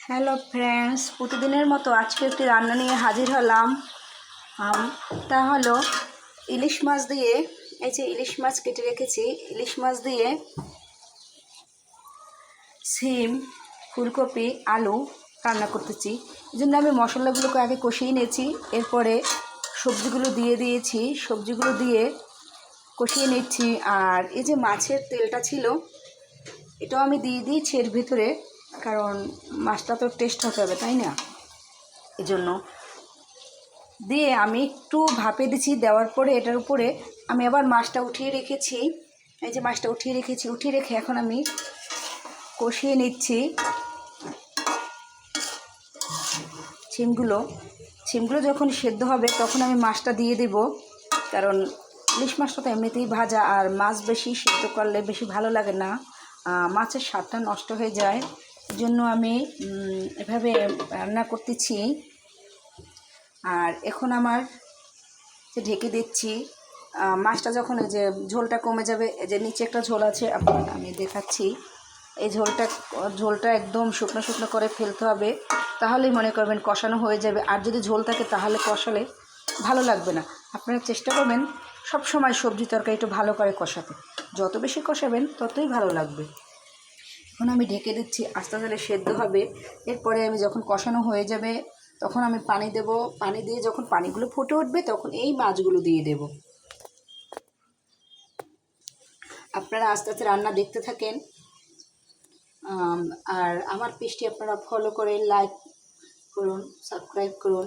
Hello friends, প্রতিদিনের মতো আজকে একটি রান্না নিয়ে হাজির হলাম। তা হলো ইলিশ মাছ দিয়ে, এই যে ইলিশ মাছ কেটে রেখেছি, ইলিশ মাছ দিয়ে সিম, ফুলকপি, আলু রান্না করতেছি। এই জন্য আমি মশলাগুলোকে আগে কষিয়ে নিয়েছি, এরপরে সবজিগুলো দিয়ে দিয়েছি, সবজিগুলো দিয়ে কষিয়ে নিচ্ছি। আর এই যে মাছের তেলটা ছিল এটাও আমি দিয়ে দিয়েছি এর ভিতরে, কারণ মাছটা তো টেস্ট হতে হবে, তাই না? এই জন্য দিয়ে আমি একটু ভাপে দিচ্ছি। দেওয়ার পরে এটার উপরে আমি আবার মাছটা উঠিয়ে রেখেছি। এই যে মাছটা উঠিয়ে রেখেছি, উঠিয়ে রেখে এখন আমি কষিয়ে নিচ্ছি সিমগুলো যখন সেদ্ধ হবে তখন আমি মাছটা দিয়ে দেব, কারণ ইলিশ মাছটা তো এমনিতেই ভাজা, আর মাছ বেশি সেদ্ধ করলে বেশি ভালো লাগে না, মাছের স্বাদটা নষ্ট হয়ে যায়। এই জন্য আমি এভাবে রান্না করতেছি। আর এখন আমার যে ঢেকে দিচ্ছি, মাছটা যখন এই যে ঝোলটা কমে যাবে, এই যে নিচে একটা ঝোল আছে, আমি দেখাচ্ছি। এই ঝোলটা একদম শুকনো শুকনো করে ফেলতে হবে, তাহলেই মনে করবেন কষানো হয়ে যাবে। আর যদি ঝোল থাকে তাহলে কষালে ভালো লাগবে না। আপনারা চেষ্টা করবেন সব সময় সবজি তরকারি একটু ভালো করে কষাতে, যত বেশি কষাবেন ততই ভালো লাগবে। এখন আমি ঢেকে দিচ্ছি, আস্তে আস্তে সেদ্ধ হবে। এরপরে আমি যখন কষানো হয়ে যাবে তখন আমি পানি দেব। পানি দিয়ে যখন পানিগুলো ফুটে উঠবে তখন এই মাছগুলো দিয়ে দেব। আপনারা আস্তে আস্তে রান্না দেখতে থাকেন। আর আমার পেজটি আপনারা ফলো করে লাইক করুন, সাবস্ক্রাইব করুন।